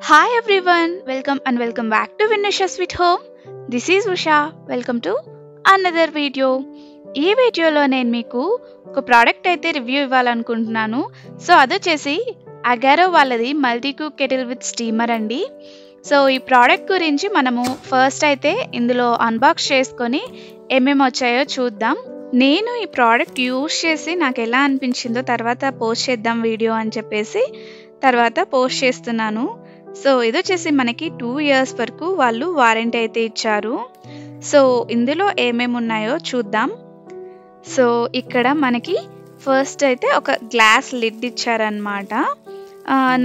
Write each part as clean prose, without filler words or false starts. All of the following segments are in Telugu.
Hi everyone, welcome back to Vinusha Sweet Home. This is Usha. Welcome to another video. ఈ వీడియోలో నేను మీకు ఒక ప్రోడక్ట్ అయితే రివ్యూ ఇవ్వాలనుకుంటున్నాను. సో అదొచ్చేసి అగారో వాళ్ళది multi cook kettle with steamer అండి. సో ఈ ప్రోడక్ట్ గురించి మనము ఫస్ట్ అయితే ఇందులో అన్బాక్స్ చేసుకొని ఏమేమి వచ్చాయో చూద్దాం. నేను ఈ ప్రోడక్ట్ యూజ్ చేసి నాకు ఎలా అనిపించిందో తర్వాత పోస్ట్ చేద్దాం వీడియో అని చెప్పేసి తర్వాత పోస్ట్ చేస్తున్నాను. సో ఇది వచ్చేసి మనకి 2 years వరకు వాళ్ళు వారంటీ అయితే ఇచ్చారు. సో ఇందులో ఏమేమి ఉన్నాయో చూద్దాం. సో ఇక్కడ మనకి ఫస్ట్ అయితే ఒక గ్లాస్ లిడ్ ఇచ్చారనమాట.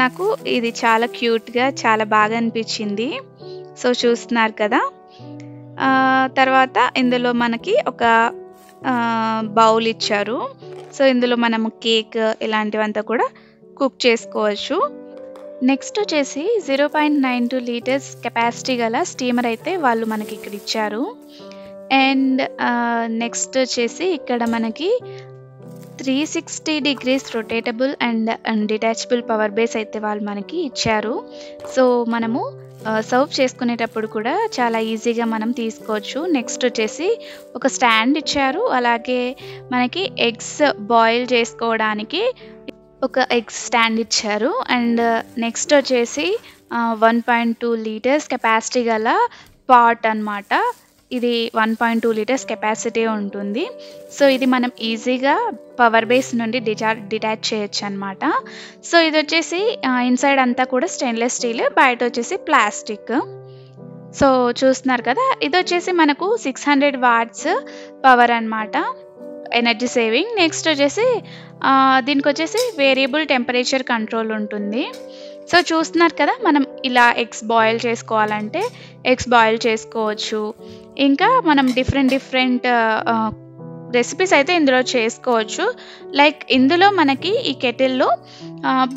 నాకు ఇది చాలా క్యూట్గా చాలా బాగా అనిపించింది. సో చూస్తున్నారు కదా. తర్వాత ఇందులో మనకి ఒక బౌల్ ఇచ్చారు. సో ఇందులో మనము కేక్ ఇలాంటివంతా కూడా కుక్ చేసుకోవచ్చు. నెక్స్ట్ వచ్చేసి 0.92 liters కెపాసిటీ గల స్టీమర్ అయితే వాళ్ళు మనకి ఇక్కడ ఇచ్చారు. అండ్ నెక్స్ట్ వచ్చేసి ఇక్కడ మనకి 360 degrees rotatable and detachable power base అయితే వాళ్ళు మనకి ఇచ్చారు. సో మనము సర్వ్ చేసుకునేటప్పుడు కూడా చాలా ఈజీగా మనం తీసుకోవచ్చు. నెక్స్ట్ వచ్చేసి ఒక స్టాండ్ ఇచ్చారు. అలాగే మనకి ఎగ్స్ బాయిల్ చేసుకోవడానికి ఒక ఎగ్ స్టాండ్ ఇచ్చారు. అండ్ నెక్స్ట్ వచ్చేసి 1.2 liters కెపాసిటీ గల పాట్ అన్నమాట. ఇది 1.2 liters కెపాసిటీ ఉంటుంది. సో ఇది మనం ఈజీగా పవర్ బేస్ నుండి డిటాచ్ చేయొచ్చు అనమాట. సో ఇది వచ్చేసి ఇన్సైడ్ అంతా కూడా స్టెయిన్లెస్ స్టీల్, బయట వచ్చేసి ప్లాస్టిక్. సో చూస్తున్నారు కదా, ఇది వచ్చేసి మనకు 600 watts పవర్ అన్నమాట, ఎనర్జీ సేవింగ్. నెక్స్ట్ వచ్చేసి దీనికి వచ్చేసి వేరియబుల్ టెంపరేచర్ కంట్రోల్ ఉంటుంది. సో చూస్తున్నారు కదా, మనం ఇలా ఎగ్స్ బాయిల్ చేసుకోవాలంటే ఎగ్స్ బాయిల్ చేసుకోవచ్చు. ఇంకా మనం డిఫరెంట్ రెసిపీస్ అయితే ఇందులో చేసుకోవచ్చు. లైక్ ఇందులో మనకి ఈ కెటిల్లో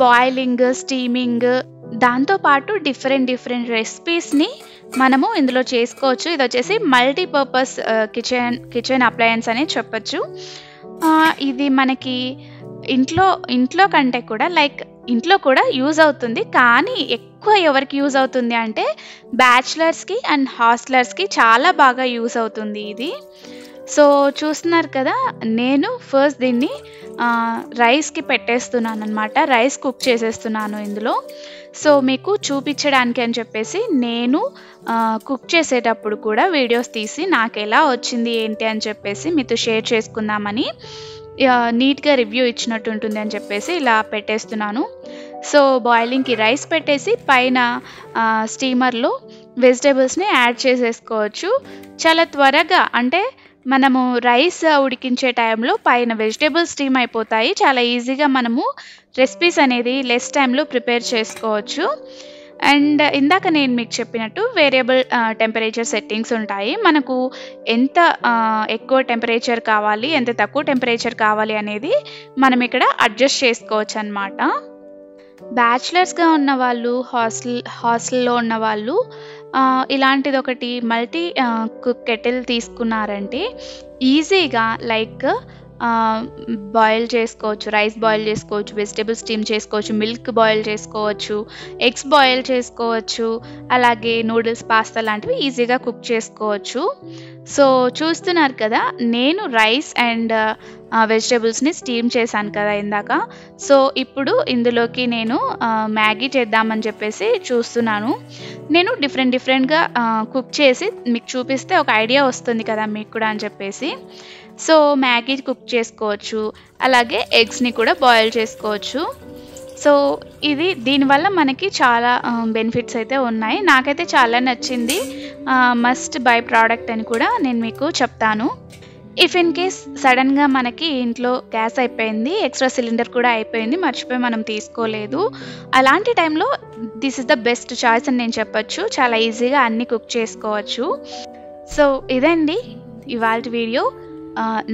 బాయిలింగ్, స్టీమింగ్, దాంతోపాటు డిఫరెంట్ రెసిపీస్ని మనము ఇందులో చేసుకోవచ్చు. ఇది వచ్చేసి మల్టీపర్పస్ కిచెన్ అప్లయన్స్ అని చెప్పచ్చు. ఇది మనకి ఇంట్లో కంటే కూడా ఇంట్లో కూడా యూజ్ అవుతుంది. కానీ ఎక్కువ ఎవరికి యూజ్ అవుతుంది అంటే బ్యాచిలర్స్కి అండ్ హాస్టలర్స్కి చాలా బాగా యూజ్ అవుతుంది ఇది. సో చూస్తున్నారు కదా, నేను ఫస్ట్ దీన్ని రైస్కి పెట్టేస్తున్నాను అనమాట. రైస్ కుక్ చేసేస్తున్నాను ఇందులో. సో మీకు చూపించడానికి అని చెప్పేసి నేను కుక్ చేసేటప్పుడు కూడా వీడియోస్ తీసి నాకు ఎలా వచ్చింది ఏంటి అని చెప్పేసి మీతో షేర్ చేసుకుందామని నీట్గా రివ్యూ ఇచ్చినట్టు ఉంటుంది అని చెప్పేసి ఇలా పెట్టేస్తున్నాను. సో బాయిలింగ్కి రైస్ పెట్టేసి పైన స్టీమర్లో వెజిటేబుల్స్ని యాడ్ చేసేసుకోవచ్చు. చాలా త్వరగా, అంటే మనము రైస్ ఉడికించే టైంలో పైన వెజిటేబుల్స్ స్టీమ్ అయిపోతాయి. చాలా ఈజీగా మనము రెసిపీస్ అనేది లెస్ టైంలో ప్రిపేర్ చేసుకోవచ్చు. అండ్ ఇందాక నేను మీకు చెప్పినట్టు వేరియబుల్ టెంపరేచర్ సెట్టింగ్స్ ఉంటాయి. మనకు ఎంత ఎక్కువ టెంపరేచర్ కావాలి, ఎంత తక్కువ టెంపరేచర్ కావాలి అనేది మనం ఇక్కడ అడ్జస్ట్ చేసుకోవచ్చు అన్నమాట. బ్యాచిలర్స్గా ఉన్న వాళ్ళు, హాస్టల్లో ఉన్న వాళ్ళు ఇలాంటిది ఒకటి మల్టీ కుక్ కెటిల్ తీసుకున్నారంటే ఈజీగా బాయిల్ చేసుకోవచ్చు, రైస్ బాయిల్ చేసుకోవచ్చు, వెజిటేబుల్ స్టీమ్ చేసుకోవచ్చు, మిల్క్ బాయిల్ చేసుకోవచ్చు, ఎగ్స్ బాయిల్ చేసుకోవచ్చు, అలాగే నూడిల్స్, పాస్తా లాంటివి ఈజీగా కుక్ చేసుకోవచ్చు. సో చూస్తున్నారు కదా, నేను రైస్ అండ్ వెజిటేబుల్స్ని స్టీమ్ చేశాను కదా ఇందాక. సో ఇప్పుడు ఇందులోకి నేను మ్యాగీ చేద్దామని చెప్పేసి చూస్తున్నాను. నేను డిఫరెంట్గా కుక్ చేసి మీకు చూపిస్తే ఒక ఐడియా వస్తుంది కదా మీకు కూడా అని చెప్పేసి. సో మ్యాగీ కుక్ చేసుకోవచ్చు, అలాగే ఎగ్స్ని కూడా బాయిల్ చేసుకోవచ్చు. సో దీనివల్ల మనకి చాలా బెనిఫిట్స్ అయితే ఉన్నాయి. నాకైతే చాలా నచ్చింది. మస్ట్ బై ప్రోడక్ట్ అని కూడా నేను మీకు చెప్తాను. ఇఫ్ ఇన్ కేస్ సడన్గా మనకి ఇంట్లో గ్యాస్ అయిపోయింది, ఎక్స్ట్రా సిలిండర్ కూడా అయిపోయింది, మర్చిపోయి మనం తీసుకోలేదు, అలాంటి టైంలో this is the best choice అని నేను చెప్పచ్చు. చాలా ఈజీగా అన్నీ కుక్ చేసుకోవచ్చు. సో ఇదండి ఇవాళ వీడియో.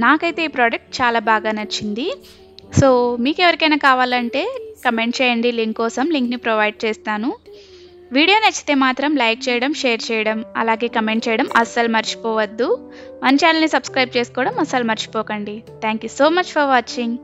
నాకైతే ఈ ప్రోడక్ట్ చాలా బాగా నచ్చింది. సో మీకు ఎవరికైనా కావాలంటే కమెంట్ చేయండి, లింక్ని ప్రొవైడ్ చేస్తాను. వీడియో నచ్చితే మాత్రం లైక్ చేయడం, షేర్ చేయడం, అలాగే కమెంట్ చేయడం అస్సలు మర్చిపోవద్దు. మన ఛానల్ని సబ్స్క్రైబ్ చేసుకోవడం అస్సలు మర్చిపోకండి. Thank you so much for watching.